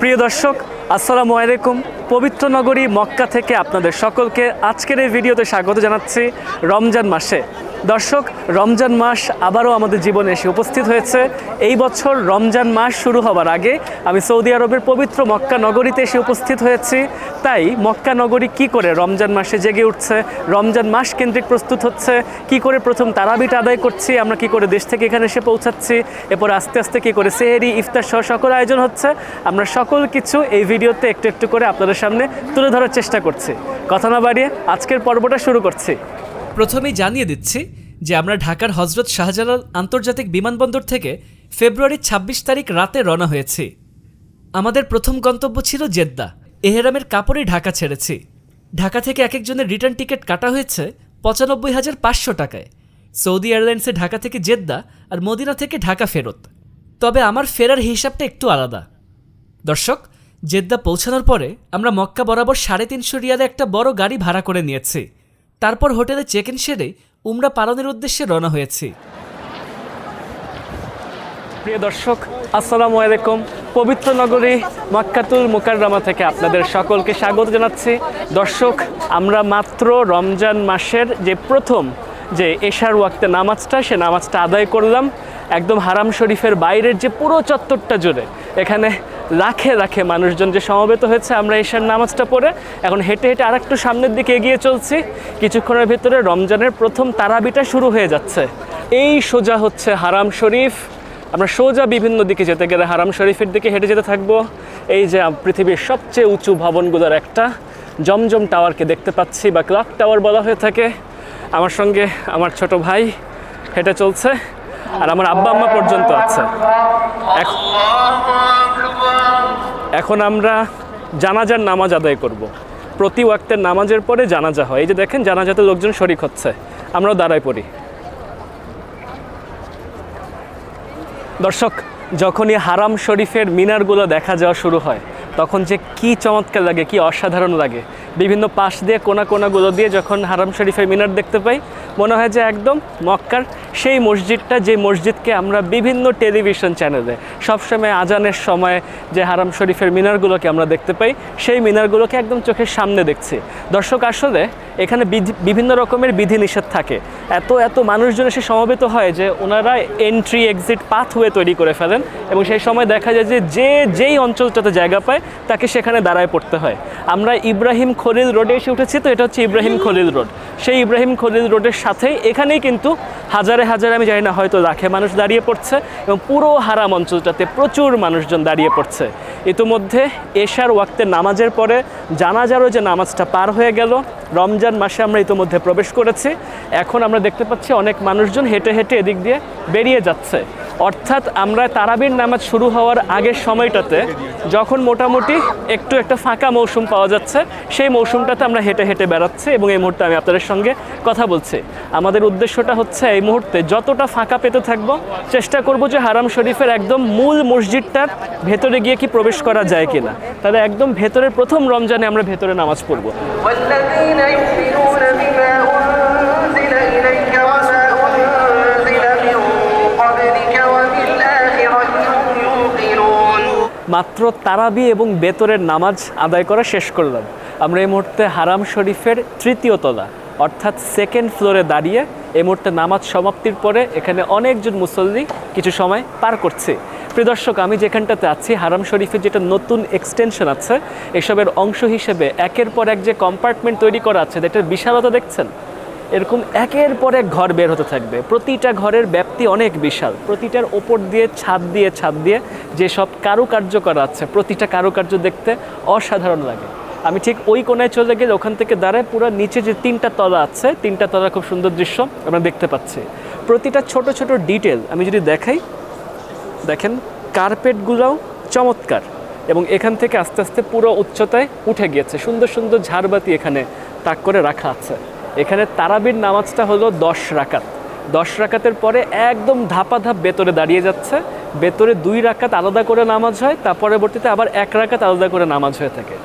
প্রিয় দর্শক, আসসালামু আলাইকুম। পবিত্র নগরী মক্কা থেকে আপনাদের সকলকে আজকের এই ভিডিওতে স্বাগত জানাচ্ছি রমজান মাসে। দর্শক, রমজান মাস আবারও আমাদের জীবনে এসে উপস্থিত হয়েছে। এই বছর রমজান মাস শুরু হওয়ার আগে আমি সৌদি আরবের পবিত্র মক্কা নগরীতে এসে উপস্থিত হয়েছি। তাই মক্কা নগরী কি করে রমজান মাসে জেগে উঠছে, রমজান মাস কেন্দ্রিক প্রস্তুত হচ্ছে, কি করে প্রথম তারাবিটা আদায় করছি, আমরা কি করে দেশ থেকে এখানে এসে পৌঁছাচ্ছি, এরপর আস্তে আস্তে কি করে সেহরি ইফতার সহ সকল আয়োজন হচ্ছে, আমরা সকল কিছু এই ভিডিওতে একটু একটু করে আপনাদের সামনে তুলে ধরার চেষ্টা করছি। কথা না বাড়িয়ে আজকের পর্বটা শুরু করছি। প্রথমেই জানিয়ে দিচ্ছি যে আমরা ঢাকার হজরত শাহজালাল আন্তর্জাতিক বিমানবন্দর থেকে ফেব্রুয়ারির ২৬ তারিখ রাতে রওনা হয়েছি। আমাদের প্রথম গন্তব্য ছিল জেদ্দা। এহেরামের কাপড়েই ঢাকা ছেড়েছি। ঢাকা থেকে এক একজনের রিটার্ন টিকিট কাটা হয়েছে ৯৫,৫০০ টাকায়। সৌদি এয়ারলাইন্সে ঢাকা থেকে জেদ্দা আর মদিনা থেকে ঢাকা ফেরত। তবে আমার ফেরার হিসাবটা একটু আলাদা। দর্শক, জেদ্দা পৌঁছানোর পরে আমরা মক্কা বরাবর ৩৫০ রিয়ালে একটা বড় গাড়ি ভাড়া করে নিয়েছি। তারপর হোটেলে চেক ইন সেরে উমরা পালনের উদ্দেশ্যে রওনা হয়েছি। প্রিয় দর্শক, আসসালামু আলাইকুম। পবিত্র নগরী মক্কাতুল মুকাররমা থেকে আপনাদের সকলকে স্বাগত জানাচ্ছি। দর্শক, আমরা মাত্র রমজান মাসের যে প্রথম যে এশার ওয়াক্তে নামাজটা, সে নামাজটা আদায় করলাম। একদম হারাম শরীফের বাইরের যে পুরো চত্বরটা জুড়ে এখানে লাখে লাখে মানুষজন যে সমবেত হয়েছে। আমরা এশার নামাজটা পড়ে এখন হেঁটে হেঁটে আরেকটু সামনের দিকে এগিয়ে চলছি। কিছুক্ষণের ভিতরে রমজানের প্রথম তারাবিটা শুরু হয়ে যাচ্ছে। এই সোজা হচ্ছে হারাম শরীফ। আমরা সোজা বিভিন্ন দিকে যেতে গেলে হারাম শরীফের দিকে হেঁটে যেতে থাকবো। এই যে পৃথিবীর সবচেয়ে উঁচু ভবনগুলোর একটা জমজম টাওয়ারকে দেখতে পাচ্ছি, বা ক্লক টাওয়ার বলা হয়ে থাকে। আমার সঙ্গে আমার ছোট ভাই হেঁটে চলছে, আর আমার আব্বা আম্মা পর্যন্ত আছে। এখন আমরা জানাজার নামাজ আদায় করব। প্রতি ওয়াক্তের নামাজের পরে জানাজা হয়। এই যে দেখেন, জানাজাতে লোকজন শরিক হচ্ছে, আমরাও দাঁড়ায় পড়ি। দর্শক, যখনই হারাম শরীফের মিনারগুলো দেখা যাওয়া শুরু হয় তখন যে কি চমৎকার লাগে, কি অসাধারণ লাগে। বিভিন্ন পাশ দিয়ে কোনা কোনাগুলো দিয়ে যখন হারাম শরীফের মিনার দেখতে পাই, মনে হয় যে একদম মক্কার সেই মসজিদটা, যে মসজিদকে আমরা বিভিন্ন টেলিভিশন চ্যানেলে সবসময় আজানের সময় যে হারাম শরীফের মিনারগুলোকে আমরা দেখতে পাই, সেই মিনারগুলোকে একদম চোখের সামনে দেখছি। দর্শক, আসলে এখানে বিভিন্ন রকমের বিধিনিষেধ থাকে। এত মানুষজন এসে সমবেত হয় যে ওনারা এন্ট্রি এক্সিট পাথওয়ে তৈরি করে ফেলেন, এবং সেই সময় দেখা যায় যে যেই অঞ্চলটাতে জায়গা পায় তাকে সেখানে দাঁড়ায় পড়তে হয়। আমরা ইব্রাহিম খলিল রোডে এসে উঠেছি, তো এটা হচ্ছে ইব্রাহিম খলিল রোড। সেই ইব্রাহিম খলিল রোডের সাথেই এখানেই কিন্তু হাজারে হাজারে, আমি জানি না, হয়তো লাখে মানুষ দাঁড়িয়ে পড়ছে, এবং পুরো হারাম অঞ্চলটাতে প্রচুর মানুষজন দাঁড়িয়ে পড়ছে। ইতিমধ্যে এশার ওয়াক্তের নামাজের পরে জানাজারও যে নামাজটা পার হয়ে গেল। রমজান মাসে আমরা ইতিমধ্যে প্রবেশ করেছি। এখন আমরা দেখতে পাচ্ছি অনেক মানুষজন হেঁটে হেঁটে এদিক দিয়ে বেরিয়ে যাচ্ছে। অর্থাৎ আমরা তারাবির নামাজ শুরু হওয়ার আগের সময়টাতে যখন মোটামুটি একটু একটা ফাঁকা মৌসুম পাওয়া যাচ্ছে, সেই মৌসুমটাতে আমরা হেঁটে হেঁটে বেড়াচ্ছি, এবং এই মুহূর্তে আমি আপনাদের সঙ্গে কথা বলছি। আমাদের উদ্দেশ্যটা হচ্ছে এই মুহূর্তে যতটা ফাঁকা পেতে থাকবো, চেষ্টা করব যে হারাম শরীফের একদম মূল মসজিদটার ভেতরে গিয়ে কি প্রবেশ করা যায় কিনা। তাহলে একদম ভেতরের প্রথম রমজানে আমরা ভেতরে নামাজ পড়বো। মাত্র তারাবি এবং বেতরের নামাজ আদায় করা শেষ করলাম। আমরা এই মুহূর্তে হারাম শরীফের তৃতীয় তলা অর্থাৎ সেকেন্ড ফ্লোরে দাঁড়িয়ে এই মুহূর্তে নামাজ সমাপ্তির পরে এখানে অনেকজন মুসল্লি কিছু সময় পার করছে। প্রিয় দর্শক, আমি যেখানটাতে আছি, হারাম শরীফের যেটা নতুন এক্সটেনশন আছে, এসবের অংশ হিসেবে একের পর এক যে কম্পার্টমেন্ট তৈরি করা আছে, এটার বিশালতা দেখছেন। এরকম একের পর এক ঘর বের হতে থাকবে। প্রতিটা ঘরের ব্যাপ্তি অনেক বিশাল। প্রতিটার ওপর দিয়ে ছাদ দিয়ে যেসব কারুকার্য করা আছে, প্রতিটা কারুকার্য দেখতে অসাধারণ লাগে। আমি ঠিক ওই কোনায় চলে গেলে ওখান থেকে দাঁড়ায় পুরো নিচে যে ৩টা তলা আছে, ৩টা তলা খুব সুন্দর দৃশ্য আমরা দেখতে পাচ্ছি। প্রতিটা ছোট ছোট ডিটেল আমি যদি দেখাই, দেখেন কার্পেটগুলোও চমৎকার, এবং এখান থেকে আস্তে আস্তে পুরো উচ্চতায় উঠে গিয়েছে। সুন্দর সুন্দর ঝাড়বাতি এখানে তাক করে রাখা আছে। এখানে তারাবির নামাজটা হলো 10 রাকাত। 10 রাকাতের পরে একদম ধাপাধাপ ভেতরে দাঁড়িয়ে যাচ্ছে। ভেতরে 2 রাকাত আলাদা করে নামাজ হয়, তার পরবর্তীতে আবার 1 রাকাত আলাদা করে নামাজ হয়ে থাকে।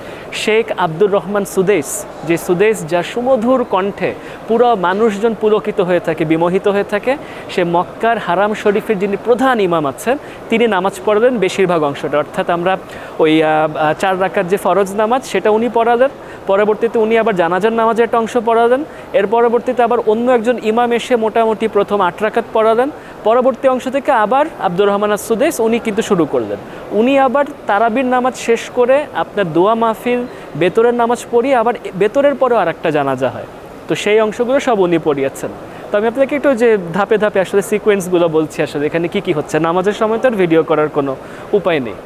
শেখ আব্দুর রহমান সুদেস, যে সুদেস যা সুমধুর কণ্ঠে পুরো মানুষজন পুলকিত হয়ে থাকে, বিমোহিত হয়ে থাকে, সে মক্কার হারাম শরীফের যিনি প্রধান ইমাম আছেন তিনি নামাজ পড়ালেন বেশিরভাগ অংশটা, অর্থাৎ আমরা ওই 4 রাকাত যে ফরজ নামাজ সেটা উনি পড়ালেন, পরবর্তীতে উনি আবার জানাজার নামাজের একটা অংশ পড়ালেন, এর পরবর্তীতে আবার অন্য একজন ইমাম এসে মোটামুটি প্রথম 8 রাকাত পড়ালেন, পরবর্তী অংশ থেকে আবার আব্দুর রহমান সুদেস উনি কিন্তু শুরু করলেন। উনি আবার তারাবির নামাজ শেষ করে আপনার দোয়া মাহফিল বেতরের নামাজ পড়িয়ে আবার বেতরের পরেও আর একটা জানাজা হয়, তো সেই অংশগুলো সব উনি পড়িয়েছেন। তো আমি আপনাকে একটু যে ধাপে ধাপে আসলে সিকোয়েন্সগুলো বলছি, আসলে এখানে কী কী হচ্ছে, নামাজের সময় তো আর ভিডিও করার কোনো উপায় নেই।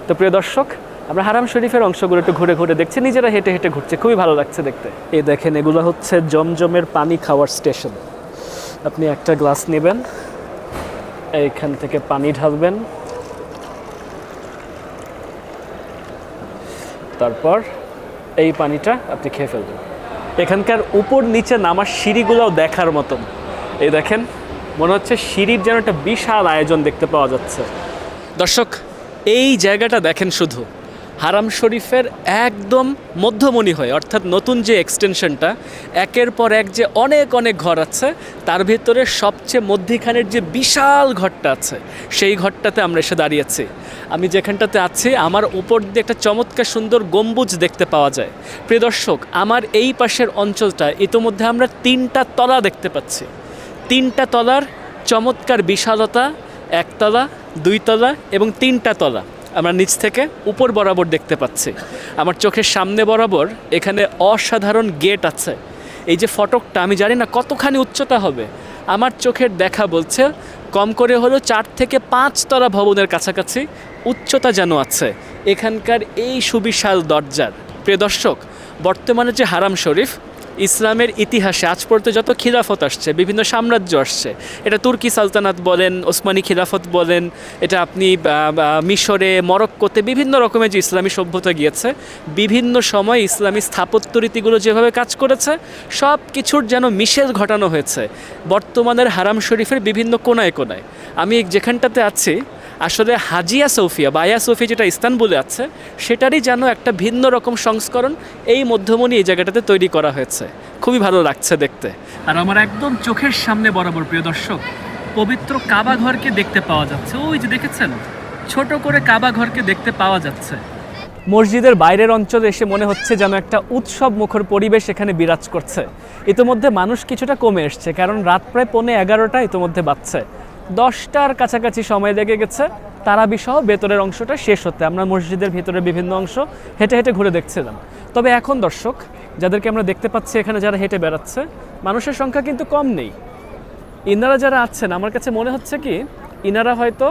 তো প্রিয় দর্শক, আমরা হারাম শরীফের অংশগুলো একটু ঘুরে ঘুরে দেখছি, নিজেরা হেঁটে হেঁটে ঘুরছে, খুবই ভালো লাগছে দেখতে। এই দেখেন, এগুলো হচ্ছে জমজমের পানি খাওয়ার স্টেশন। আপনি একটা গ্লাস নেবেন, এইখান থেকে পানি ঢালবেন, তারপর এই পানিটা আপনি খেয়ে ফেলবেন। এখানকার উপর নিচে নামার সিঁড়িগুলোও দেখার মতন। এই দেখেন, মনে হচ্ছে সিঁড়ির যেন একটা বিশাল আয়োজন দেখতে পাওয়া যাচ্ছে। দর্শক, এই জায়গাটা দেখেন, শুধু হারাম শরীফের একদম মধ্যমণি হয়ে, অর্থাৎ নতুন যে এক্সটেনশনটা, একের পর এক যে অনেক অনেক ঘর আছে, তার ভিতরে সবচেয়ে মধ্যিখানের যে বিশাল ঘরটা আছে, সেই ঘরটাতে আমরা এসে দাঁড়িয়েছি। আমি যেখানটাতে আছি, আমার উপর দিয়ে একটা চমৎকার সুন্দর গম্বুজ দেখতে পাওয়া যায়। প্রিয় দর্শক, আমার এই পাশের অঞ্চলটা ইতোমধ্যে আমরা 3টা তলা দেখতে পাচ্ছি। 3টা তলার চমৎকার বিশালতা, 1 তলা, 2 তলা এবং 3টা তলা আমরা নিচ থেকে উপর বরাবর দেখতে পাচ্ছি। আমার চোখের সামনে বরাবর এখানে অসাধারণ গেট আছে। এই যে ফটকটা, আমি জানি না কতখানি উচ্চতা হবে, আমার চোখের দেখা বলছে কম করে হলো 4 থেকে 5 তলা ভবনের কাছাকাছি উচ্চতা যেন আছে এখানকার এই সুবিশাল দরজার। প্রিয় দর্শক, বর্তমানে যে হারাম শরীফ, ইসলামের ইতিহাসে আজ পর্যন্ত যত খিলাফত আসছে, বিভিন্ন সাম্রাজ্য আসছে, এটা তুর্কি সালতানাত বলেন, ওসমানী খিলাফত বলেন, এটা আপনি মিশরে, মরক্কোতে বিভিন্ন রকমের যে ইসলামী সভ্যতা গিয়েছে, বিভিন্ন সময় ইসলামী স্থাপত্য রীতিগুলো যেভাবে কাজ করেছে, সব কিছুর যেন মিশেল ঘটানো হয়েছে বর্তমানের হারাম শরীফের বিভিন্ন কোনায় কোনায়। আমি যেখানটাতে আছি, আসলে হাজিয়া সোফিয়া বা আয়া সোফিয়া যেটা ইস্তানবুলে আছে, সেটারই যেন একটা ভিন্ন রকম সংস্করণ এই মধ্যমণি এই জায়গাটাতে তৈরি করা হয়েছে। খুবই ভালো লাগছে দেখতে। আর আমার একদম চোখের সামনে বরাবর, প্রিয় দর্শক, পবিত্র কাবা ঘরকে দেখতে পাওয়া যাচ্ছে। ওই যে দেখেছেন, ছোট করে কাবা ঘরকে দেখতে পাওয়া যাচ্ছে। মসজিদের বাইরের অঞ্চলে এসে মনে হচ্ছে যেন একটা উৎসব মুখর পরিবেশ এখানে বিরাজ করছে। ইতোমধ্যে মানুষ কিছুটা কমে এসছে, কারণ রাত প্রায় 11:15 ইতোমধ্যে বাজছে। 10টার কাছাকাছি সময় লেগে গেছে তারাবি সহ ভেতরের অংশটা শেষ হতে। আমরা মসজিদের ভিতরের বিভিন্ন অংশ হেঁটে হেঁটে ঘুরে দেখছিলাম। তবে এখন দর্শক, যাদেরকে আমরা দেখতে পাচ্ছি এখানে যারা হেঁটে বেড়াচ্ছে, মানুষের সংখ্যা কিন্তু কম নেই। ইনারা যারা আছেন, আমার কাছে মনে হচ্ছে কি ইনারা হয়তো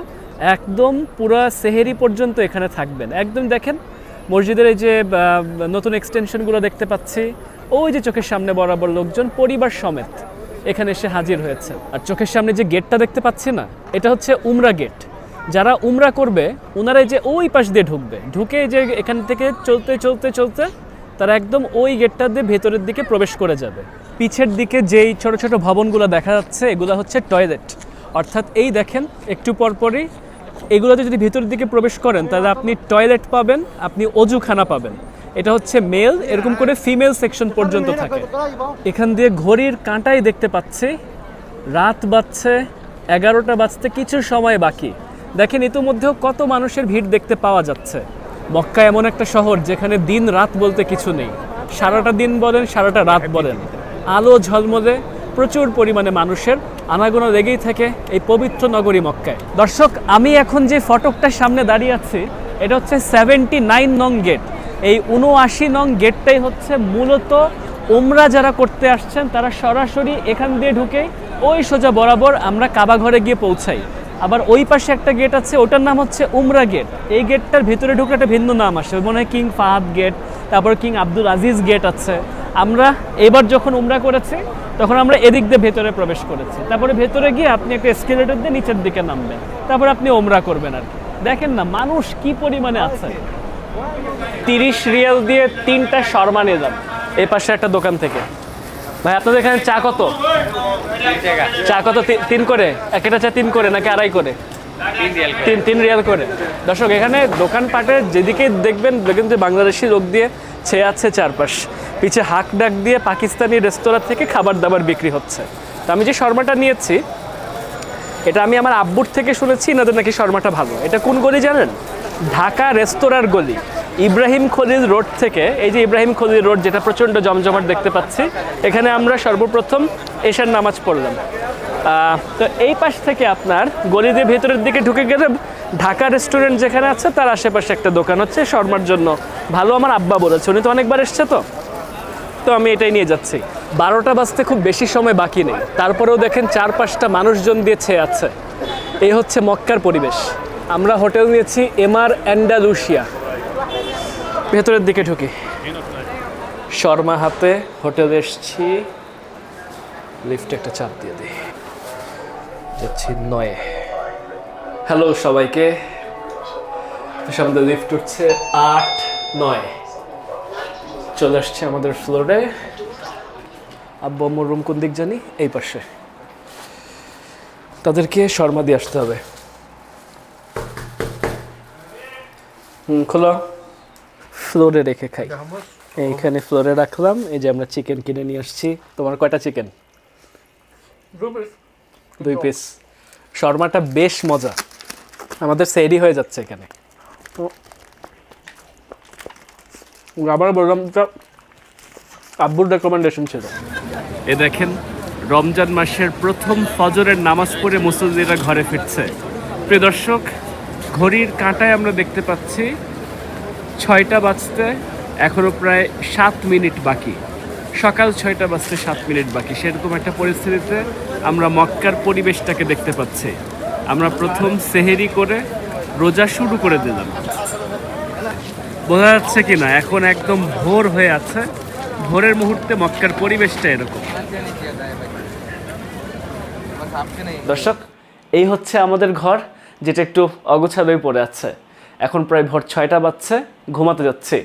একদম পুরো সেহেরি পর্যন্ত এখানে থাকবেন। একদম দেখেন, মসজিদের এই যে নতুন এক্সটেনশনগুলো দেখতে পাচ্ছি, ওই যে চোখের সামনে বরাবর লোকজন পরিবার সমেত এখানে এসে হাজির হয়েছে। আর চোখের সামনে যে গেটটা দেখতে পাচ্ছি না, এটা হচ্ছে উমরা গেট। যারা উমরা করবে ওনারা যে ওই পাশ দিয়ে ঢুকবে, ঢুকে যে এখান থেকে চলতে চলতে চলতে তারা একদম ওই গেটটা দিয়ে ভেতরের দিকে প্রবেশ করে যাবে। পিছের দিকে যেই ছোট ছোট ভবনগুলো দেখা যাচ্ছে, এগুলো হচ্ছে টয়লেট। অর্থাৎ এই দেখেন, একটু পরপরই এগুলোতে যদি ভেতরের দিকে প্রবেশ করেন, তাহলে আপনি টয়লেট পাবেন, আপনি অজুখানা পাবেন। এটা হচ্ছে মেল, এরকম করে ফিমেল সেকশন পর্যন্ত থাকে। এখান দিয়ে ঘড়ির কাঁটাই দেখতে পাচ্ছি রাত বাজছে 11টা বাজতে কিছু সময় বাকি। দেখেন, ইতিমধ্যেও কত মানুষের ভিড় দেখতে পাওয়া যাচ্ছে। মক্কা এমন একটা শহর যেখানে দিন রাত বলতে কিছু নেই। সারাটা দিন বলেন, সারাটা রাত বলেন, আলো ঝলমলে প্রচুর পরিমাণে মানুষের আনাগোনা লেগেই থাকে এই পবিত্র নগরী মক্কায়। দর্শক, আমি এখন যে ফটকটার সামনে দাঁড়িয়ে আছি, এটা হচ্ছে 79 নং গেট। এই 79 নং গেটটাই হচ্ছে মূলত উমরা যারা করতে আসছেন তারা সরাসরি এখান দিয়ে ঢুকে ওই সোজা বরাবর আমরা কাবা ঘরে গিয়ে পৌঁছাই। আবার ওই পাশে একটা গেট আছে, ওটার নাম হচ্ছে উমরা গেট। এই গেটটার ভিতরে ঢুকলে একটা ভিন্ন নাম আসে, মনে হয় কিং ফাহাদ গেট, তারপর কিং আব্দুল আজিজ গেট আছে। আমরা এবার যখন উমরা করেছি তখন আমরা এদিক দিয়ে ভেতরে প্রবেশ করেছি। তারপরে ভেতরে গিয়ে আপনি একটা এসকেলেটর দিয়ে নিচের দিকে নামবেন, তারপর আপনি উমরা করবেন। আর দেখেন না মানুষ কি পরিমাণে আছে। 30 রিয়াল দিয়ে 3টা শর্মা নিয়ে যান এই পাশে একটা দোকান থেকে। ভাই, আপনাদের এখানে চা কত? চা কত? 3 করে? একটা চা 3 করে নাকি 2.5 করে? তিন রিয়াল করে। দর্শক এখানে দোকানপাটে যেদিকে দেখবেন দেখবেন যে বাংলাদেশি লোক দিয়ে ছেয়ে আছে চারপাশ, পিছে হাক ডাক দিয়ে পাকিস্তানি রেস্তোরাঁ থেকে খাবার দাবার বিক্রি হচ্ছে। তো আমি যে শর্মাটা নিয়েছি এটা আমি আমার আব্বুর থেকে শুনেছি এনাদের নাকি শর্মাটা ভালো। এটা কোন গলি জানেন? ঢাকা রেস্তোরাঁর গলি, ইব্রাহিম খলিল রোড থেকে। এই যে ইব্রাহিম খলিল রোড যেটা প্রচণ্ড জমজমাট দেখতে পাচ্ছি, এখানে আমরা সর্বপ্রথম এশার নামাজ পড়লাম। তো এই পাশ থেকে আপনার গলি দিয়ে ভেতরের দিকে ঢুকে গেলে ঢাকা রেস্টুরেন্ট যেখানে আছে তার আশেপাশে একটা দোকান হচ্ছে শর্মার জন্য ভালো। আমার আব্বা বলেছে, উনি তো অনেকবার এসছে, তো আমি এটাই নিয়ে যাচ্ছি। 12টা বাজতে খুব বেশি সময় বাকি নেই, তারপরেও দেখেন 4-5টা মানুষজন দিয়ে ছেয়ে আছে। এই হচ্ছে মক্কার পরিবেশ। আমরা হোটেল নিয়েছি এমআর অ্যান্ডালুসিয়া। ভেতরের দিকে ঢুকি, শর্মা হাতে হোটেলে এসছি। লিফটে একটা চাপ দিয়ে দিই, যাচ্ছি 9। হ্যালো সবাইকে, আমাদের লিফট উঠছে 8-9। চলে আসছে আমাদের ফ্লোরে। আব্বু আম্মুর রুম কোন দিক জানি, এই পাশে। তাদেরকে শর্মা দিয়ে আসতে হবে। খোলো, ফ্লোরে রেখে খাই। এইখানে ফ্লোরে রাখলাম। এই যে আমরা চিকেন কিনে নিয়ে আসছি। তোমার কয়টা চিকেন? 2 পিস। শর্মাটা বেশ মজা, আমাদের সেরি হয়ে যাচ্ছে এখানে। আবার বললাম তো আব্বুর রেকমেন্ডেশন ছিল। এ দেখেন রমজান মাসের প্রথম ফজরের নামাজ পড়ে মুসল্লিরা ঘরে ফিরছে। প্রিয় দর্শক, ঘড়ির কাঁটায় আমরা দেখতে পাচ্ছি 6টা বাজতে এখনও প্রায় 7 মিনিট বাকি। সকাল 6টা বাজতে 7 মিনিট বাকি। সেরকম একটা পরিস্থিতিতে আমরা মক্কার পরিবেশটাকে দেখতে পাচ্ছি। আমরা প্রথম সেহেরি করে রোজা শুরু করে দিলাম। বোঝা যাচ্ছে কি না, এখন একদম ভোর হয়ে আছে। ভোরের মুহূর্তে মক্কার পরিবেশটা এরকম। দর্শক, এই হচ্ছে আমাদের ঘর, যেটা একটু অগোছালোই পড়ে আছে। এখন প্রায় ভোর 6টা বাজছে, ঘুমাতে যাচ্ছি।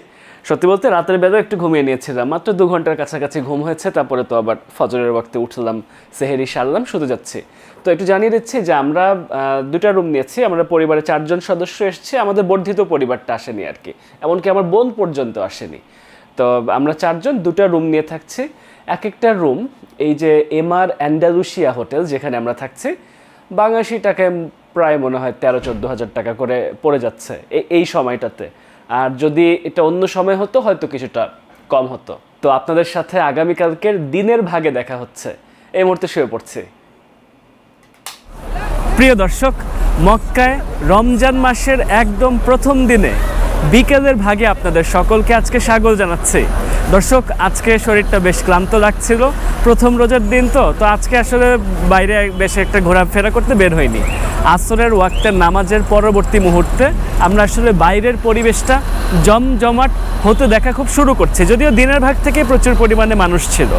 সত্যি বলতে রাতের বেলা একটু ঘুমিয়ে নিয়েছিলাম, মাত্র 2 ঘন্টার কাছাকাছি ঘুম হয়েছে। তারপরে তো আবার ফজরের ওয়াক্তে উঠলাম, সেহেরি সারলাম, শুতে যাচ্ছি। তো একটু জানিয়ে দিচ্ছি যে আমরা 2টা রুম নিয়েছি। আমরা পরিবারে 4 জন সদস্য এসেছি। আমাদের বর্ধিত পরিবারটা আসেনি আর কি, এমনকি আমার বোন পর্যন্ত আসেনি। তো আমরা 4 জন 2টা রুম নিয়ে থাকছি। এক একটা রুম এই যে এমআর অ্যান্ডালুসিয়া হোটেল যেখানে আমরা থাকছি, বাংলাদেশি টাকায় প্রায় মনে হয় 13-14 হাজার টাকা করে পড়ে যাচ্ছে এই সময়টাতে। আর যদি এটা অন্য সময় হতো হয়তো কিছুটা কম হতো। তো আপনাদের সাথে আগামীকালকের দিনের ভাগে দেখা হচ্ছে। এই মুহূর্তে শুয়ে পড়ছি। প্রিয় দর্শক, মক্কায় রমজান মাসের একদম প্রথম দিনে বিকেলের ভাগে আপনাদের সকলকে আজকে স্বাগত জানাচ্ছি। দর্শক, আজকে শরীরটা বেশ ক্লান্ত লাগছিল, প্রথম রোজার দিন তো আজকে আসলে বাইরে বেশ একটা ঘোরাফেরা করতে বের হয়নি। আসরের ওয়াক্তের নামাজের পরবর্তী মুহূর্তে আমরা আসলে বাইরের পরিবেশটা জমজমাট হতে দেখা খুব শুরু করছে। যদিও দিনের ভাগ থেকে প্রচুর পরিমাণে মানুষ ছিল,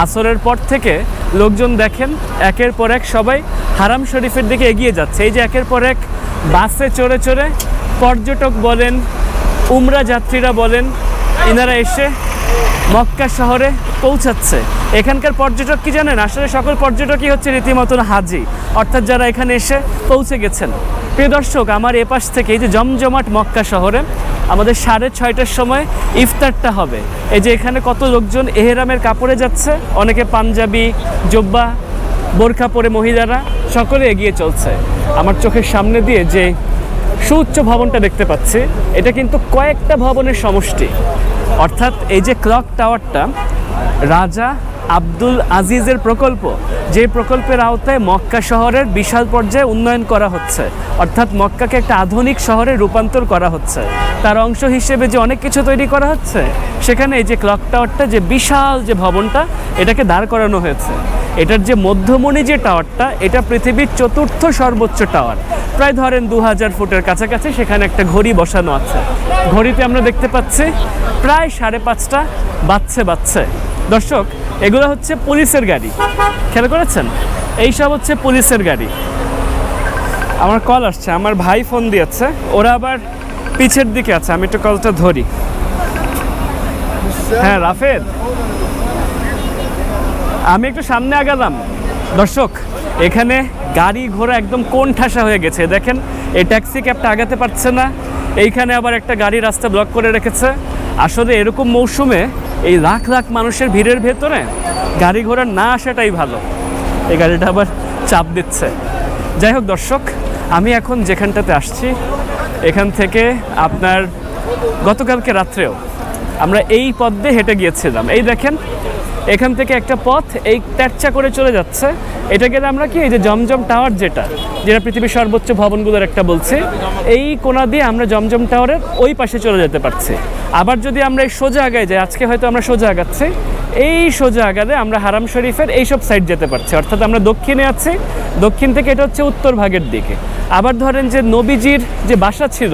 আসরের পর থেকে লোকজন দেখেন একের পর এক সবাই হারাম শরীফের দিকে এগিয়ে যাচ্ছে। এই যে একের পর এক বাসে চড়ে চড়ে পর্যটক বলেন, উমরা যাত্রীরা বলেন, এনারা এসে মক্কা শহরে পৌঁছাচ্ছে। এখানকার পর্যটক কি জানেন? আসলে সকল পর্যটকই হচ্ছে রীতিমতন হাজি, অর্থাৎ যারা এখানে এসে পৌঁছে গেছেন। প্রিয় দর্শক, আমার এপাশ থেকে এই যে জমজমাট মক্কা শহরে আমাদের 6:30টার সময় ইফতারটা হবে। এই যে এখানে কত লোকজন এহরামের কাপড়ে যাচ্ছে, অনেকে পাঞ্জাবি, জব্বা, বোরখা পরে মহিলারা সকলে এগিয়ে চলছে। আমার চোখের সামনে দিয়ে যে সুউচ্চ ভবনটা দেখতে পাচ্ছি, এটা কিন্তু কয়েকটা ভবনের সমষ্টি। অর্থাৎ এই যে ক্লক টাওয়ারটা রাজা আব্দুল আজিজের প্রকল্প, যে প্রকল্পের আওতায় মক্কা শহরের বিশাল পর্যায়ে উন্নয়ন করা হচ্ছে, অর্থাৎ মক্কাকে একটা আধুনিক শহরে রূপান্তর করা হচ্ছে। তার অংশ হিসেবে যে অনেক কিছু তৈরি করা হচ্ছে, সেখানে এই যে ক্লক টাওয়ারটা, যে বিশাল যে ভবনটা, এটাকে দাঁড় করানো হয়েছে। এটার যে মধ্যমণি যে টাওয়ারটা, এটা পৃথিবীর 4র্থ সর্বোচ্চ টাওয়ার, প্রায় ধরেন 2000 ফুটের কাছাকাছি। সেখানে একটা ঘড়ি বসানো আছে। ঘড়িতে আমরা দেখতে পাচ্ছি প্রায় 5:30টা বাজছে। দর্শক, এগুলো হচ্ছে পুলিশের গাড়ি, খেয়াল করেছেন? এইসব হচ্ছে পুলিশের গাড়ি। আমার কল আসছে, আমার ভাই ফোন দিয়েছে, ওরা আবার পিছের দিকে আছে। আমি একটু কলটা ধরি। হ্যাঁ রাফেদ, আমি একটু সামনে আগালাম। দর্শক, এখানে গাড়ি ঘোড়া একদম কোণঠাসা হয়ে গেছে। দেখেন এই ট্যাক্সি ক্যাবটা আগাতে পারছে না, এইখানে আবার একটা গাড়ি রাস্তা ব্লক করে রেখেছে। আসলে এরকম মৌসুমে এই লাখ লাখ মানুষের ভিড়ের ভেতরে গাড়ি ঘোড়া না আসাটাই ভালো। এই গাড়িটা আবার চাপ দিচ্ছে। যাই হোক দর্শক, আমি এখন যেখানটাতে আসছি এখান থেকে আপনার গতকালকে রাত্রেও আমরা এই পথ দিয়ে হেঁটে গিয়েছিলাম। এই দেখেন এখান থেকে একটা পথ এই ট্যাচ্চা করে চলে যাচ্ছে। এটা গেলে আমরা কি এই যে জমজম টাওয়ার যেটা পৃথিবীর সর্বোচ্চ ভবনগুলোর একটা বলছি, এই কোণা দিয়ে আমরা জমজম টাওয়ারের ওই পাশে চলে যেতে পারছি। আবার যদি আমরা এই সোজা আগায় যাই, আজকে হয়তো আমরা সোজা আগাচ্ছি, এই সোজা আগালে আমরা হারাম শরীফের এইসব সাইড যেতে পারছি। অর্থাৎ আমরা দক্ষিণে আছি, দক্ষিণ থেকে এটা হচ্ছে উত্তর ভাগের দিকে। আবার ধরেন যে নবীজির যে বাসা ছিল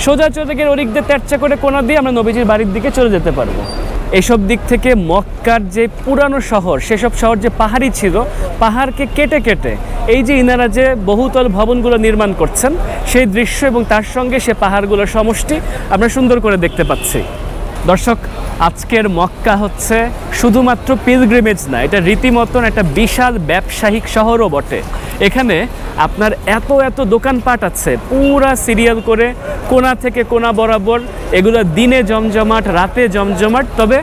সোজা চলে গিয়ে ওদিক দিয়ে ট্যাচ্চা করে কোণা দিয়ে আমরা নবীজির বাড়ির দিকে চলে যেতে পারবো। এইসব দিক থেকে মক্কার যে পুরানো শহর, সেসব শহর যে পাহাড়ি ছিল, পাহাড়কে কেটে কেটে এই যে ইনারা যে বহুতল ভবনগুলো নির্মাণ করছেন, সেই দৃশ্য এবং তার সঙ্গে সে পাহাড়গুলোর সমষ্টি আমরা সুন্দর করে দেখতে পাচ্ছি। দর্শক, আজকের মক্কা হচ্ছে শুধুমাত্র পিলগ্রিমেজ না, এটা রীতিমতন একটা বিশাল ব্যবসায়িক শহরও বটে। এখানে আপনার এত এত দোকানপাট আছে পুরা সিরিয়াল করে, কোণা থেকে কোণা বরাবর। এগুলো দিনে জমজমাট, রাতে জমজমাট। তবে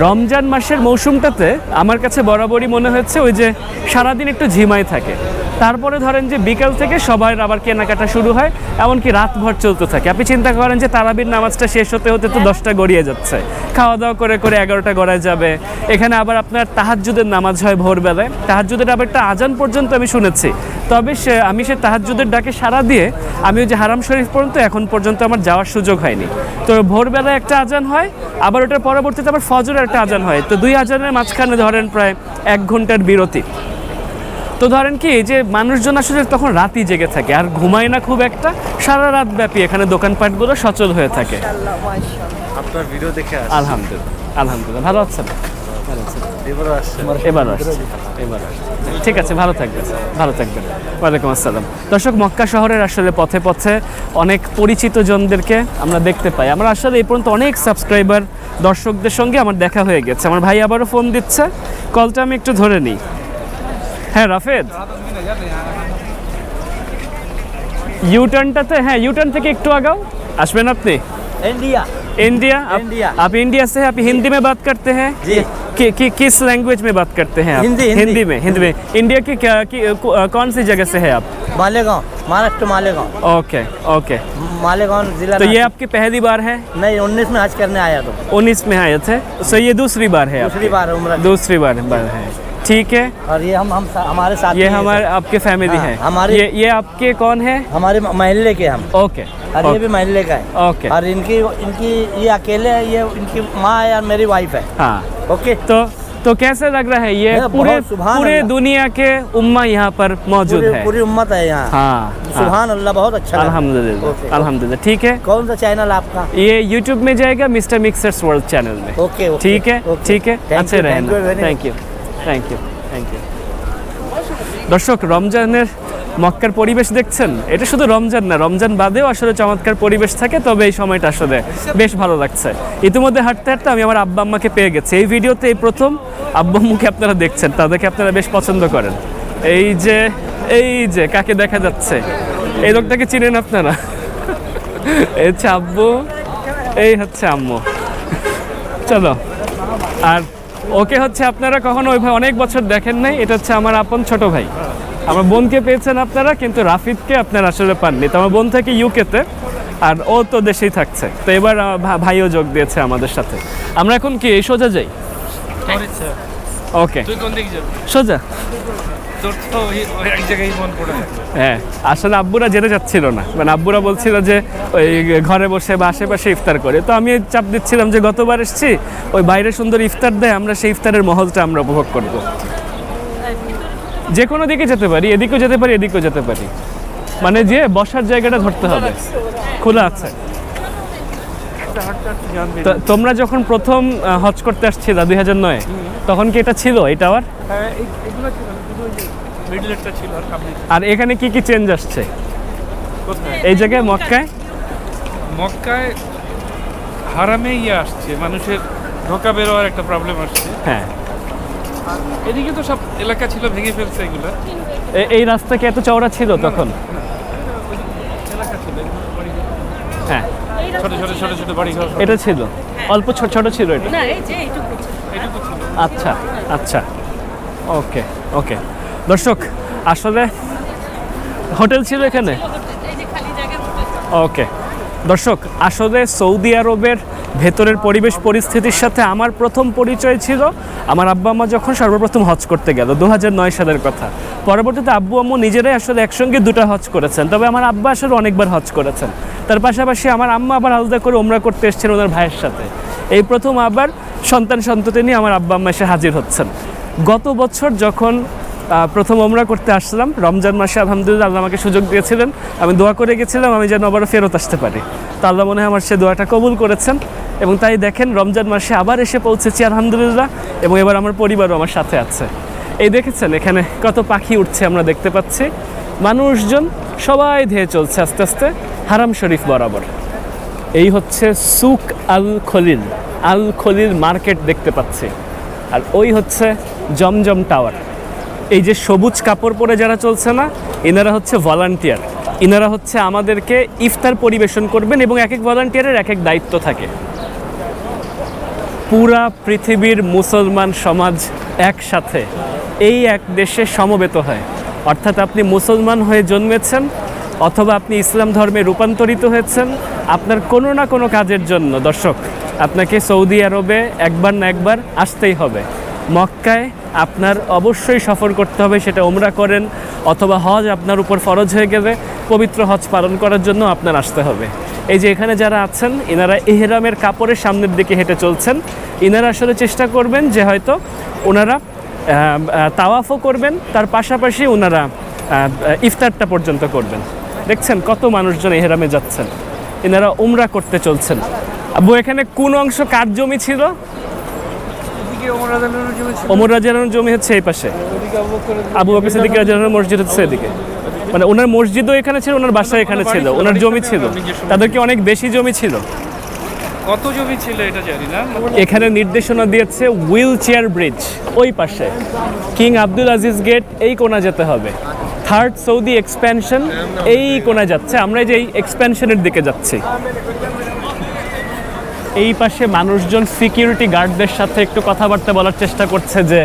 রমজান মাসের মৌসুমটাতে আমার কাছে বরাবরই মনে হচ্ছে ওই যে সারাদিন একটু ঝিমাই থাকে, তারপরে ধরেন যে বিকাল থেকে সবার আবার কেনাকাটা শুরু হয়, এমনকি রাতভর চলতে থাকে। আপনি চিন্তা করেন যে তারাবির নামাজটা শেষ হতে হতে তো 10টা গড়িয়ে যাচ্ছে, খাওয়া দাওয়া করে করে 11টা গড়ায় যাবে। এখানে আবার আপনার তাহাজ্জুদের নামাজ হয় ভোরবেলায়, তাহাজ্জুদের আবার একটা আজান পর্যন্ত আমি শুনেছি। তবে আমি সে তাহাজ্জুদের ডাকে সাড়া দিয়ে আমি ওই যে হারাম শরীফ পর্যন্ত এখন পর্যন্ত আমার যাওয়ার সুযোগ হয়নি। তো ভোরবেলায় একটা আজান হয়, আবার ওটার পরবর্তীতে আবার ফজরের একটা আজান হয়। তো 2 আজানের মাঝখানে ধরেন প্রায় 1 ঘন্টার বিরতি। তো ধরেন কি যে মানুষজন আসলে তখন রাতই জেগে থাকে আর ঘুমায় না খুব একটা, সারা রাত ব্যাপী এখানে দোকানপাটগুলো সচল হয়ে থাকে। আপনার ভিডিও দেখে আলহামদুলিল্লাহ, আলহামদুলিল্লাহ। ভালো আছেন? এবার আসছে। ঠিক আছে, ভালো থাকবেন, ভালো থাকবেন। ওয়ালাইকুম আসসালাম। দর্শক, মক্কা শহরের আসলে পথে পথে অনেক পরিচিত জনদেরকে আমরা দেখতে পাই। আমরা আসলে এই পর্যন্ত অনেক সাবস্ক্রাইবার দর্শকদের সঙ্গে আমার দেখা হয়ে গেছে। আমার ভাই আবারও ফোন দিচ্ছে, কলটা আমি একটু ধরে নিই। হ্যাঁ রাফেদ, ইউটার্নটাতে, হ্যাঁ ইউটার্ন থেকে একটু আগাও, আসবেন আপনি। India India India. आप इंडिया से हैं? आप हिंदी में बात करते हैं जी। किस लैंग्वेज में बात करते हैं आप? हिंदी में। इंडिया की कौन सी जगह से है आप? मालेगांव, महाराष्ट्र मालेगांव। Okay okay. मालेगांव जिला तो ये आपकी पहली बार है? नहीं, 19 में हज करने आया तो 19 में आए थे, सो ये दूसरी बार है दूसरी आपकी? बार उम्र। दूसरी बार है, ठीक है। और ये हम हमारे साथ ये हमारे आपके फैमिली हाँ, है। हमारे- ये आपके कौन है? हमारे महल्ले के हम। ओके और ये भी महल्ले का है। ओके। और इनकी इनकी ये अकेले है, ये इनकी माँ है और मेरी वाइफ है। हाँ, ओके। तो कैसे लग रहा है ये बहुत सुभान पूरे अल्लाह। दुनिया के उम्मा यहाँ पर मौजूद है? पूरी उम्मत है यहाँ। हाँ, सुभान अल्लाह, बहुत अच्छा लगा। अल्हम्दुलिल्लाह, ओके। अल्हम्दुलिल्लाह। ठीक है, कौन सा चैनल आपका? ये YouTube में जाएगा, मिस्टर मिक्सर्स वर्ल्ड चैनल में। Okay okay. ठीक है, ओके। ठीक है, Thank अच्छे you, रहना। thank you very much। Thank you, thank you, thank you. দর্শক, রমজানের মক্কার পরিবেশ দেখছেন? এটা শুধু রমজান না, রমজান বাদেও আসলে চমৎকার পরিবেশ থাকে। তবে এই সময়টা আসলে বেশ ভালো লাগছে। ইতিমধ্যে হাঁটতে হাঁটতে আমি আমার আব্বা আম্মাকে পেয়ে গেছি। এই ভিডিওতে এই প্রথম আব্বা আম্মুকে আপনারা দেখছেন, তাদেরকে আপনারা বেশ পছন্দ করেন। এই যে কাকে দেখা যাচ্ছে, এই লোকটাকে চিনেন আপনারা? এই হচ্ছে আব্বু, এই হচ্ছে আম্মু। চলো। আর ওকে হচ্ছে আপনারা কখনো ওইভাবে অনেক বছর দেখেন নাই। এটা হচ্ছে আমার আপন ছোট ভাই। আমার বোনকে পেয়েছেন আপনারা, কিন্তু রাফিদকে আপনারা আসলে পাননি। তো আমার বোন থেকে ইউকেতে, আর ও তো দেশেই থাকছে। তো এবার ভাইও যোগ দিয়েছে আমাদের সাথে। আমরা এখন কি সোজা যাই? ওকে, তুই কোন দিকে যাবি? সোজা। তোর তো ওই এক জায়গায় মন পড়ে গেছে। হ্যাঁ, আসলে আব্বুরা যেতে যাচ্ছিল না, মানে আব্বুরা বলছিল যে ওই ঘরে বসে বা আশেপাশে ইফতার করে। তো আমি চাপ দিচ্ছিলাম যে গতবার এসেছি, ওই বাইরে সুন্দর ইফতার দেয়, আমরা সেই ইফতারের মহলটা আমরা উপভোগ করব। যে কোনো দিকে যেতে পারি, এদিকেও যেতে পারি, এদিকেও যেতে পারি, মানে যে বসার জায়গাটা ধরতে হবে। খোলা আছে। তো তোমরা যখন প্রথম হজ করতে আসছিল 2009, তখন কি এটা ছিল এই টাওয়ার? হ্যাঁ, এগুলো ছিল, শুধু ওই যে মিডলেরটা ছিল আর কাবলি। আর এখানে কি কি চেঞ্জ আসছে কোথায়? এই জায়গায় মক্কায়? মক্কায় হারামে আসছে, মানুষের ঢোকা বেরোয়ার একটা প্রবলেম আসছে। হ্যাঁ, এদিকে তো সব এলাকা ছিল, ভেঙে ফেলছে এগুলো। এই রাস্তা কি এত চওড়া ছিল তখন? এলাকা ছিল, এগুলো বাড়ি ঘর। হ্যাঁ, ছোট ছোট ছোট ছোট বাড়ি ঘর সব। এটা ছিল অল্প ছোট ছোট ছিল এটা। না এই যে এইটুকু ছিল। এটুকু ছিল। আচ্ছা আচ্ছা, ওকে ওকে। দর্শক আসলে হোটেল ছিল এখানে। এই যে খালি জায়গার মধ্যে ওকে দর্শক, আসলে সৌদি আরবের ভেতরের পরিবেশ পরিস্থিতির সাথে আমার প্রথম পরিচয় ছিল আমার আব্বা আম্মা যখন সর্বপ্রথম হজ করতে গেল 2009 সালের কথা। পরবর্তীতে আব্বু আম্মু নিজেরাই আসলে একসঙ্গে দুটো হজ করেছেন, তবে আমার আব্বা আসলে অনেকবার হজ করেছেন। তার পাশাপাশি আমার আম্মা আবার আলাদা করে ওমরা করতে এসেছেন ওনার ভাইয়ের সাথে। এই প্রথম আবার সন্তান সন্ততি নিয়ে আমার আব্বা আম্মা এসে হাজির হচ্ছেন। গত বছর যখন প্রথম ওমরা করতে আসলাম রমজান মাসে, আলহামদুলিল্লাহ আল্লাহ আমাকে সুযোগ দিয়েছিলেন, আমি দোয়া করে গেছিলাম আমি যেন আবারও ফেরত আসতে পারি। তো আল্লাহ মনে হয় আমার সে দোয়াটা কবুল করেছেন, এবং তাই দেখেন রমজান মাসে আবার এসে পৌঁছেছি আলহামদুলিল্লাহ, এবং এবার আমার পরিবারও আমার সাথে আছে। এই দেখেছেন এখানে কত পাখি উঠছে আমরা দেখতে পাচ্ছি, মানুষজন সবাই ধেয়ে চলছে আস্তে আস্তে হারাম শরীফ বরাবর। এই হচ্ছে সুক আল খলিল মার্কেট দেখতে পাচ্ছি, আর ওই হচ্ছে জমজম টাওয়ার। এই যে সবুজ কাপড় পরে যারা চলছে না, এনারা হচ্ছে ভলান্টিয়ার। এনারা হচ্ছে আমাদেরকে ইফতার পরিবেশন করবেন, এবং এক এক ভলান্টিয়ারের এক এক দায়িত্ব থাকে। পুরা পৃথিবীর মুসলমান সমাজ একসাথে এই এক দেশে সমবেত হয়, অর্থাৎ আপনি মুসলমান হয়ে জন্মেছেন অথবা আপনি ইসলাম ধর্মে রূপান্তরিত হয়েছেন, আপনার কোনো না কোনো কাজের জন্য দর্শক আপনাকে সৌদি আরবে একবার না একবার আসতেই হবে। মক্কায় আপনার অবশ্যই সফর করতে হবে, সেটা ওমরা করেন অথবা হজ আপনার উপর ফরজ হয়ে গেলে পবিত্র হজ পালন করার জন্য আপনার আসতে হবে। এই যে এখানে যারা আছেন এনারা ইহরামের কাপড়ের সামনের দিকে হেঁটে চলছেন। এনারা আসলে চেষ্টা করবেন যে হয়তো ওনারা তাওয়াফও করবেন, তার পাশাপাশি ওনারা ইফতারটা পর্যন্ত করবেন। দেখছেন কত মানুষজন ইহরামে যাচ্ছেন, এনারা উমরা করতে চলছেন। আব্বু এখানে কোন অংশ কার জমি ছিল? এদিকে ওমর রাদিয়াল্লাহু আনহু জমি ছিল। ওমর রাদিয়াল্লাহু আনহুর জমি হচ্ছে এই পাশে, ওদিকে আবু বকর সিদ্দিক রাদিয়াল্লাহু আনহুর মসজিদ হচ্ছে এদিকে। মানে ওনার মসজিদও এখানে ছিল, ওনার বাসা এখানে ছিল, ওনার জমি ছিল, তাদের কি অনেক বেশি জমি ছিল? কত জমি ছিল এটা জানি না। এখানে নির্দেশনা দিয়েছে হুইল চেয়ার ব্রিজ ওই পাশে, কিং আব্দুল আজিজ গেট এই কোণা যেতে হবে, থার্ড সৌদি এক্সপ্যানশন এই কোণায় যাচ্ছে, আমরা এই যে এই এক্সপ্যানশনের দিকে যাচ্ছি। এই পাশে মানুষজন সিকিউরিটি গার্ডদের সাথে একটু কথাবার্তা বলার চেষ্টা করছে যে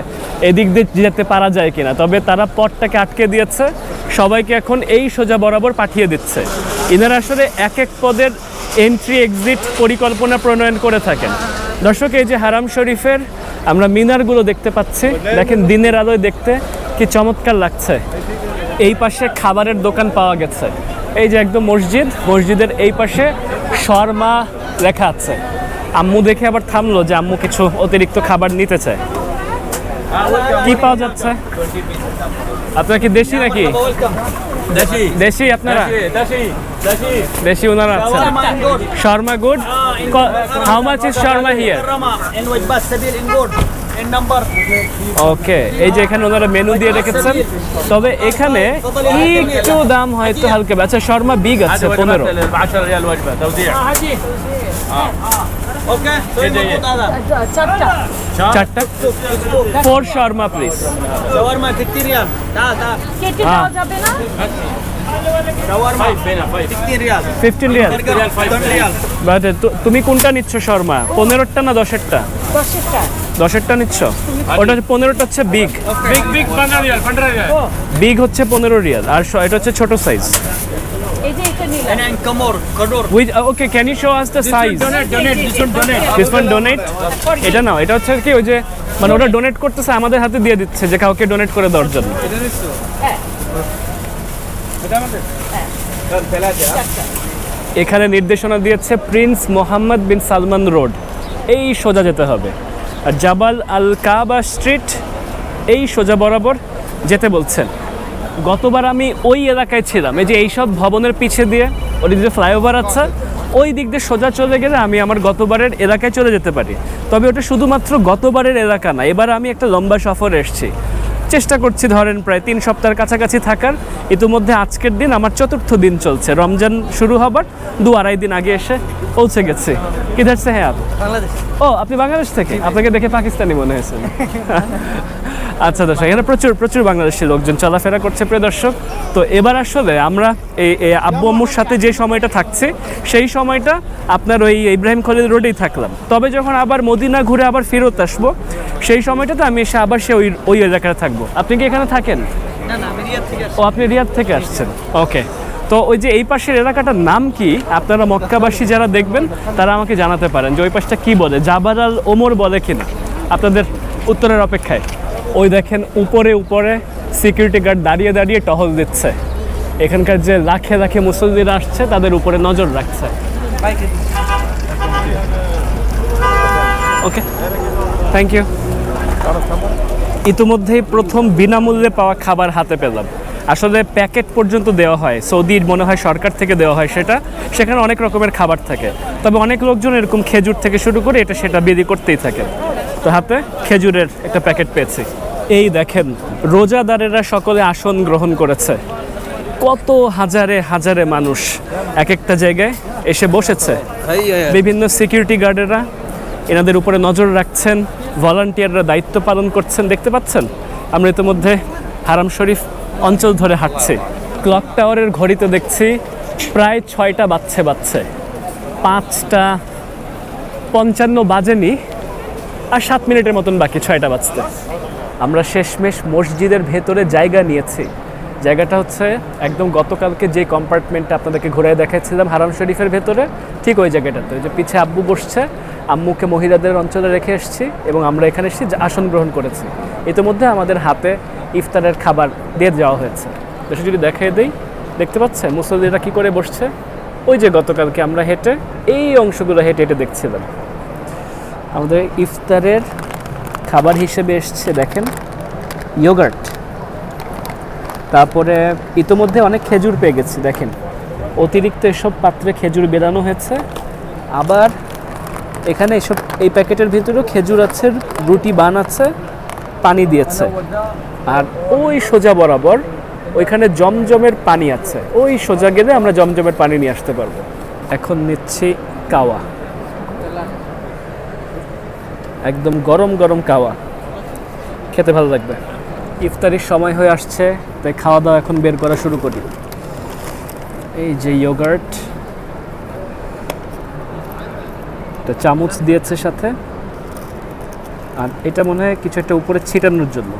এদিক দিয়ে যেতে পারা যায় কিনা, তবে তারা পথটাকে আটকে দিয়েছে, সবাইকে এখন এই সোজা বরাবর পাঠিয়ে দিচ্ছে। এনারা আসলে এক এক পদের এন্ট্রি এক্সিট পরিকল্পনা প্রণয়ন করে থাকেন। দর্শক এই যে হারাম শরীফের আমরা মিনারগুলো দেখতে পাচ্ছি, দেখেন দিনের আলোয় দেখতে কি চমৎকার লাগছে। এই পাশে খাবারের দোকান পাওয়া গেছে, এই যে একদম মসজিদ, মসজিদের এই পাশে শর্মা লেখা আছে। আম্মু দেখে আবার থামলো যে আম্মু কিছু অতিরিক্ত খাবার নিতে চায়। কি পাওয়া যাচ্ছে? আপনারা কি দেশি নাকি? দেশি আপনারা? দেশি ওনারা আছেন। Shawarma good. How much is shawarma here? Okay, এই যে এখানে ওনারা মেনু দিয়ে রেখেছেন, তবে এখানে একটু দাম হয়তো হালকা। আচ্ছা শর্মা বিগ আছে 15। 10 ريال وجبه توزيع. চারটা 4 শর্মা প্লিজ। شاورما 50 ريال. تعال تعال. কেটে দেওয়া যাবে না? شاورما 15 ريال. 15 রিয়াল। برجر 10 ريال. বাট তুমি কোনটা নিচ্ছ শর্মা? 15টা না 10এরটা? 10টা। 10এরটা নিচ্ছ? ওটা 15টা হচ্ছে বিগ। Big big 15 ريال 15 ريال. বিগ হচ্ছে 15 রিয়াল, আর এটা হচ্ছে ছোট সাইজ। এই যে এটা নিলাম। انا كمور كدور. With okay, can you show us the size? Donate this one donate. This one donate. এটা নাও, এটা হচ্ছে কি ওই যে মানে ওটা ডোনেট করতেছে আমাদের হাতে দিয়ে দিচ্ছে যে কাউকে ডোনেট করে দেওয়ার জন্য। এটা নিছো? হ্যাঁ। এটা আমাদের? এখানে নির্দেশনা দিয়েছে প্রিন্স মোহাম্মদ বিন সালমান রোড, এই সোজা যেতে হবে, আর জাবাল আল কাবা স্ট্রিট এই সোজা বরাবর যেতে বলছেন। গতবার আমি ওই এলাকায় ছিলাম, এই যে এইসব ভবনের পিছে দিয়ে ওই যে ফ্লাইওভার আছে ওই দিক দিয়ে সোজা চলে গেলে আমি আমার গতবারের এলাকায় চলে যেতে পারি। তবে ওটা শুধুমাত্র গতবারের এলাকা না, এবার আমি একটা লম্বা সফরে এসেছি। চেষ্টা করছি ধরেন প্রায় 3 সপ্তাহের কাছাকাছি থাকার। ইতিমধ্যে আজকের দিন আমার 4র্থ দিন চলছে, রমজান শুরু হবার 2-2.5 দিন আগে এসে পৌঁছে গেছি। কিধার সে হ্যাঁ আপনি? बांग्लादेश ও আপনি বাংলাদেশ থেকে? আপনাকে দেখে পাকিস্তানি মনে হয়েছে। আচ্ছা দর্শক, এখানে প্রচুর প্রচুর বাংলাদেশি লোকজন চলাফেরা করছে প্রিয় দর্শক। তো এবার আসলে আমরা এই আব্বু আম্মুর সাথে যে সময়টা থাকছি সেই সময়টা আপনার ওই ইব্রাহিম খলিল রোডেই থাকলাম। তবে যখন আবার মদিনা ঘুরে আবার ফেরত আসবো সেই সময়টাতে আমি এসে আবার সে ওই এলাকায় থাকবো। আপনি কি এখানে থাকেন? ना ना मैं रियाद থেকে ও আপনি রিয়াদ থেকে আসছেন, ওকে। তো ওই যে এই পাশের এলাকাটার নাম কি, আপনারা মক্কাবাসী যারা দেখবেন তারা আমাকে জানাতে পারেন যে ওই পাশটা কি বলে, জাবাল আল ওমর বলে কিনা, আপনাদের উত্তরের অপেক্ষায়। ওই দেখেন উপরে উপরে সিকিউরিটি গার্ড দাঁড়িয়ে দাঁড়িয়ে টহল দিচ্ছে, এখানকার যে লাখে লাখে মুসল্লিরা আসছে তাদের উপরে নজর রাখছে। भाई के ওকে, থ্যাংক ইউ। ইতিমধ্যেই প্রথম বিনামূল্যে পাওয়া খাবার হাতে পেলাম। আসলে প্যাকেট পর্যন্ত দেওয়া হয়, সৌদির মনে হয় সরকার থেকে দেওয়া হয় সেটা, সেখানে অনেক রকমের খাবার থাকে। তবে অনেক লোকজন এরকম খেজুর থেকে শুরু করে এটা সেটা বিলি করতেই থাকে। তো হাতে খেজুরের একটা প্যাকেট পেয়েছি। এই দেখেন রোজাদারেরা সকলে আসন গ্রহণ করেছে, কত হাজারে হাজারে মানুষ এক একটা জায়গায় এসে বসেছে। বিভিন্ন সিকিউরিটি গার্ডেরা এনাদের উপরে নজর রাখছেন, ভলান্টিয়াররা দায়িত্ব পালন করছেন। দেখতে পাচ্ছেন আমরা ইতিমধ্যে হারাম শরীফ অঞ্চল ধরে হাঁটছি। ক্লক টাওয়ারের ঘড়িতে দেখছি প্রায় 6টা বাজছে 5:55 বাজেনি, আর 7 মিনিটের মতন বাকি 6টা বাজতে। আমরা শেষমেশ মসজিদের ভেতরে জায়গা নিয়েছি। জায়গাটা হচ্ছে একদম গতকালকে যে কম্পার্টমেন্টটা আপনাদেরকে ঘুরে দেখাচ্ছিলাম হারাম শরীফের ভেতরে, ঠিক ওই জায়গাটাতে। ওই যে পিছে আব্বু বসছে, আম্মুকে মহিলাদের অঞ্চলে রেখে এসেছি এবং আমরা এখানে এসে আসন গ্রহণ করেছি। ইতিমধ্যে আমাদের হাতে ইফতারের খাবার দিয়ে যাওয়া হয়েছে। তো যদি দেখিয়ে দিই, দেখতে পাচ্ছে মুসল্লিরা কী করে বসছে। ওই যে গতকালকে আমরা হেঁটে এই অংশগুলো হেঁটে হেঁটে দেখছিলাম। আমাদের ইফতারের খাবার হিসেবে এসছে দেখেন ইয়োগার্ট, তারপরে ইতোমধ্যে অনেক খেজুর পেয়ে গেছি। দেখেন অতিরিক্ত এসব পাত্রে খেজুর বেরানো হয়েছে। আবার এখানে এসব এই প্যাকেটের ভিতরেও খেজুর আছে, রুটি বান আছে, পানি দিয়েছে। আর ওই সোজা বরাবর ওইখানে জমজমের পানি আছে, ওই সোজা গেলে আমরা জমজমের পানি নিয়ে আসতে পারবো। এখন নিচ্ছি কাওয়া, একদম গরম গরম কাওয়া, খেতে ভালো লাগবে। ইফতারির সময় হয়ে আসছে, তাই খাওয়া দাওয়া এখন বের করা শুরু করি। এই যে ইয়োগার্ট, একটা চামচ দিয়েছে সাথে, আর এটা মনে হয় কিছু একটা উপরে ছিটানোর জন্য।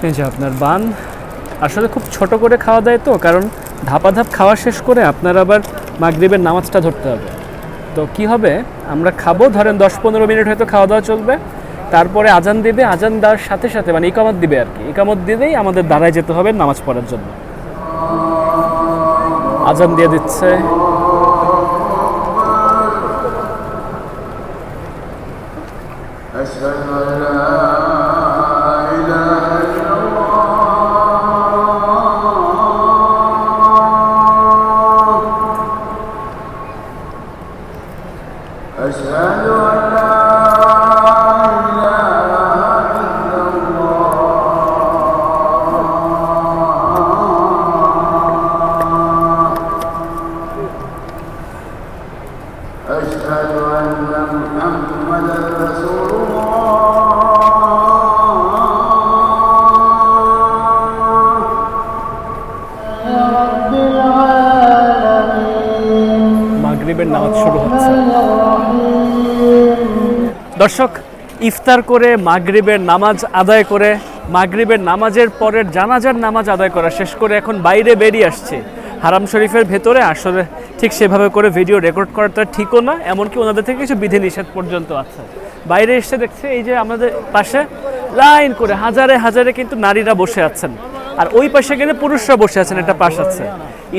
এই যে আপনার বান, আসলে খুব ছোট করে খাওয়া দেয় তো, কারণ ধাপাধাপ খাওয়া শেষ করে আপনার আবার মাগরিবের নামাজটা ধরতে হবে। তো কি হবে, আমরা খাবো ধরেন 10-15 মিনিট হয়তো খাওয়া দাওয়া চলবে, তারপরে আজান দিবে, আজান দেওয়ার সাথে সাথে মানে ইকামত দিবে আর কি, ইকামত দিলেই আমাদের দাঁড়ায় যেতে হবে নামাজ পড়ার জন্য। আজান দিয়ে দিচ্ছে। মাগরিবের নামাজ শুরু হচ্ছে। দর্শক, ইফতার করে মাগরিবের নামাজ আদায় করে, মাগরিবের নামাজের পরের জানাজার নামাজ আদায় করা শেষ করে এখন বাইরে বেরিয়ে আসছে হারাম শরীফের ভেতরে। আসলে ঠিক সেভাবে করে ভিডিও রেকর্ড করাটা ঠিকও না, এমনকি ওনাদের থেকে কিছু বিধিনিষেধ পর্যন্ত আছে। বাইরে এসে দেখছে এই যে আমাদের পাশে লাইন করে হাজারে হাজারে কিন্তু নারীরা বসে আছেন, আর ওই পাশে গেলে পুরুষরা বসে আছেন, একটা পাশ আছে।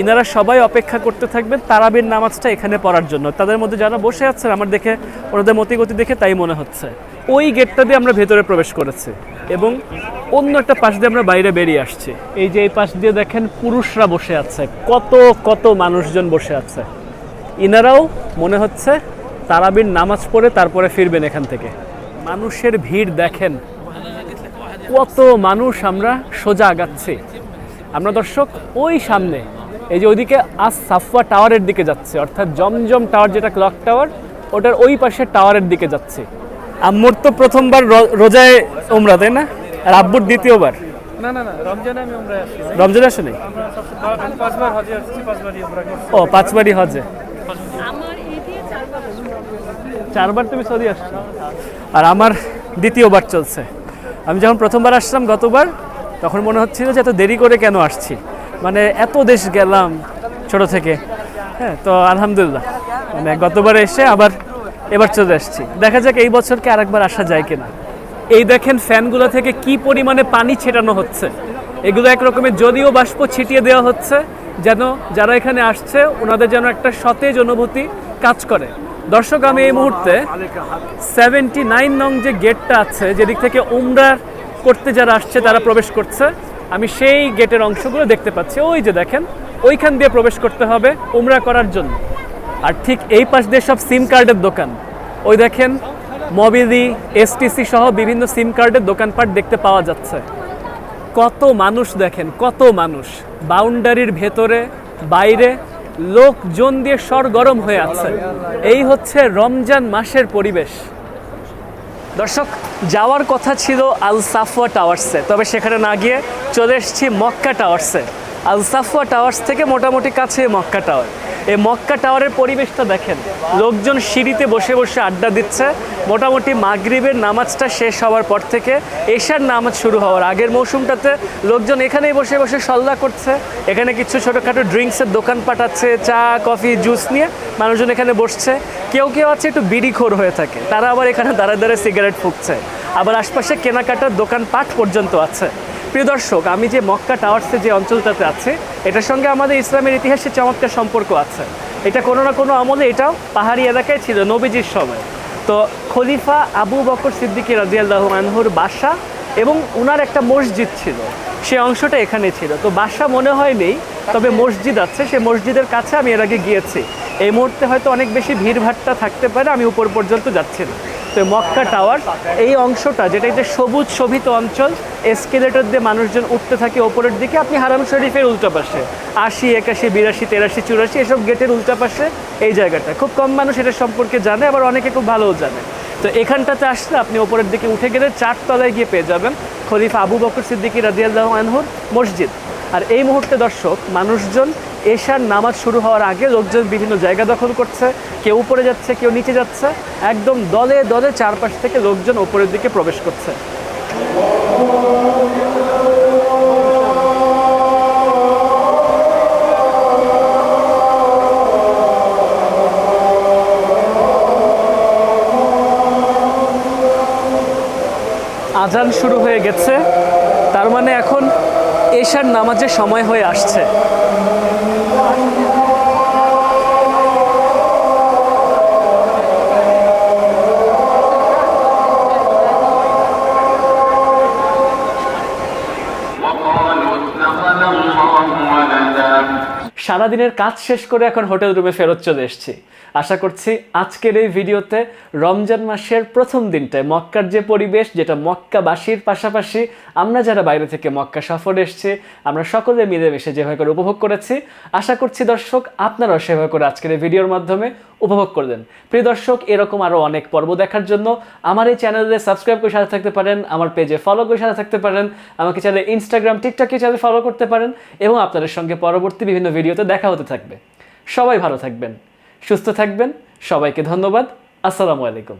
ইনারা সবাই অপেক্ষা করতে থাকবেন তারাবির নামাজটা এখানে পড়ার জন্য। তাদের মধ্যে যারা বসে আছেন, আমার দেখে ওনাদের মতিগতি দেখে তাই মনে হচ্ছে। ওই গেটটা দিয়ে আমরা ভেতরে প্রবেশ করেছি এবং অন্য একটা পাশ দিয়ে আমরা বাইরে বেরিয়ে আসছি। এই যে এই পাশ দিয়ে দেখেন পুরুষরা বসে আছে, কত কত মানুষজন বসে আছে। ইনারাও মনে হচ্ছে তারাবির নামাজ পড়ে তারপরে ফিরবেন এখান থেকে। মানুষের ভিড় দেখেন, কত মানুষ আমরা সোজা আগাচ্ছি। আমরা দর্শক ওই সামনে এই যে ওইদিকে আস সাফওয়া টাওয়ারের দিকে যাচ্ছে, অর্থাৎ জমজম টাওয়ার যেটা ক্লক টাওয়ার, ওটার ওই পাশে টাওয়ারের দিকে যাচ্ছে। আম্মুর তো প্রথমবার রোজায় ওমরা, তাই না? আর আব্বুর দ্বিতীয়বার। না না না, রমজানে আমি উমরায় আসছি। রমজানে আসেনি? আমরা সবচেয়ে 5বার হজে আসছি, 5বারই উমরা করছি। ও 5বারই হজে। আমার এই দিয়ে 4বার। 4বার তুমি সৌদি আসছো, আর আমার দ্বিতীয়বার চলছে। আমি যখন প্রথমবার আসলাম গতবার, তখন মনে হচ্ছিল যে এত দেরি করে কেন আসছি, মানে এত দেশ গেলাম ছোট থেকে। হ্যাঁ, তো আলহামদুলিল্লাহ মানে গতবার এসে আবার এবার চলে আসছি। দেখা যাক এই বছরকে আরেকবার আসা যায় কিনা। এই দেখেন ফ্যানগুলো থেকে কি পরিমাণে পানি ছেটানো হচ্ছে। এগুলো একরকমের জলীয় বাষ্প ছিটিয়ে দেওয়া হচ্ছে, যেন যারা এখানে আসছে ওনাদের যেন একটা সতেজ অনুভূতি কাজ করে। দর্শক, আমি এই মুহূর্তে 79 নং যে গেটটা আছে, যেদিক থেকে উমরা করতে যারা আসছে তারা প্রবেশ করছে, আমি সেই গেটের অংশগুলো দেখতে পাচ্ছি। ওই যে দেখেন, ওইখান দিয়ে প্রবেশ করতে হবে উমরা করার জন্য। আর ঠিক এই পাশ দিয়ে সব সিম কার্ডের দোকান। ওই দেখেন মোবিলি, এসটিসি সহ বিভিন্ন সিম কার্ডের দোকানপাট দেখতে পাওয়া যাচ্ছে। কত মানুষ দেখেন, কত মানুষ বাউন্ডারির ভেতরে বাইরে লোকজন দিয়ে সরগরম হয়ে আছে। এই হচ্ছে রমজান মাসের পরিবেশ। দর্শক, যাওয়ার কথা ছিল আল সাফওয়া টাওয়ার্সে, তবে সেখানে না গিয়ে চলে এসেছি মক্কা টাওয়ার্সে। আল সাফওয়া টাওয়ার্স থেকে মোটামুটি কাছে মক্কা টাওয়ার। এই মক্কা টাওয়ারের পরিবেশটা দেখেন, লোকজন সিঁড়িতে বসে বসে আড্ডা দিচ্ছে। মোটামুটি মাগরিবের নামাজটা শেষ হওয়ার পর থেকে এশার নামাজ শুরু হওয়ার আগের মৌসুমটাতে লোকজন এখানেই বসে বসে সল্লা করছে। এখানে কিছু ছোটোখাটো ড্রিঙ্কসের দোকান পাঠাচ্ছে, চা কফি জুস নিয়ে মানুষজন এখানে বসছে। কেউ কেউ আছে একটু বিড়িখোর হয়ে থাকে, তারা আবার এখানে দাঁড়ায় দাঁড়ায় সিগারেট ফুঁকছে। আবার আশপাশে কেনাকাটার দোকানপাট পর্যন্ত আছে। প্রিয় দর্শক, আমি যে মক্কা টাওয়ার্সে যে অঞ্চলটাতে আছে, এটার সঙ্গে আমাদের ইসলামের ইতিহাসে চমৎকার সম্পর্ক আছে। এটা কোনো না কোনো আমলে এটাও পাহাড়ি এলাকায় ছিল নবীজির সময়। তো খলিফা আবু বকর সিদ্দিক রাদিয়াল্লাহু আনহুর বাসা এবং উনার একটা মসজিদ ছিল, সে অংশটা এখানে ছিল। তো বাসা মনে হয় নেই, তবে মসজিদ আছে। সে মসজিদের কাছে আমি এর আগে গিয়েছি। এই মুহূর্তে হয়তো অনেক বেশি ভিড়ভাট্টা থাকতে পারে, আমি উপর পর্যন্ত যাচ্ছি না। তো মক্কা টাওয়ার এই অংশটা, যেটা এটা সবুজ শোভিত অঞ্চল, এসকেলেটর দিয়ে মানুষজন উঠতে থাকে ওপরের দিকে। আপনি হারাম শরীফের উল্টা পাশে 80, 81, 82, 83, 84 এসব গেটের উল্টা পাশে এই জায়গাটা। খুব কম মানুষ এটা সম্পর্কে জানে, আবার অনেকে খুব ভালোও জানে। তো এখানটাতে আসলে আপনি ওপরের দিকে উঠে গেলে 4 তলায় গিয়ে পেয়ে যাবেন খলিফা আবু বকর সিদ্দিক রাদিয়াল্লাহু আনহুর মসজিদ। আর এই মুহূর্তে দর্শক, মানুষজন এশার নামাজ শুরু হওয়ার আগে লোকজন বিভিন্ন জায়গা দখল করছে, কেউ উপরে যাচ্ছে, কেউ নিচে যাচ্ছে। একদম দলে দলে চারপাশ থেকে লোকজন ওপরের দিকে প্রবেশ করছে। আজান শুরু হয়ে গেছে, তার মানে এখন এশার নামাজের সময় হয়ে আসছে। সারাদিনের কাজ শেষ করে এখন হোটেল রুমে ফেরত চলে এসেছি। আশা করছি আজকের এই ভিডিওতে রমজান মাসের প্রথম দিনটায় মক্কার যে পরিবেশ, যেটা মক্কাবাসীর পাশাপাশি আমরা যারা বাইরে থেকে মক্কা সফরে এসেছি, আমরা সকলে মিলেমিশে যেভাবে করে উপভোগ করেছি, আশা করছি দর্শক আপনারাও সেভাবে করে আজকের এই ভিডিওর মাধ্যমে উপভোগ করলেন। প্রিয় দর্শক, এরকম আরও অনেক পর্ব দেখার জন্য আমার এই চ্যানেলে সাবস্ক্রাইব করে সাথে থাকতে পারেন, আমার পেজে ফলো করে সাথে থাকতে পারেন, আমাকে চ্যানেলে ইনস্টাগ্রাম টিকটকে চ্যানেলে ফলো করতে পারেন, এবং আপনাদের সঙ্গে পরবর্তী বিভিন্ন ভিডিওতে দেখা হতে থাকবে। সবাই ভালো থাকবেন, সুস্থ থাকবেন, সবাইকে ধন্যবাদ। আসসালামু আলাইকুম।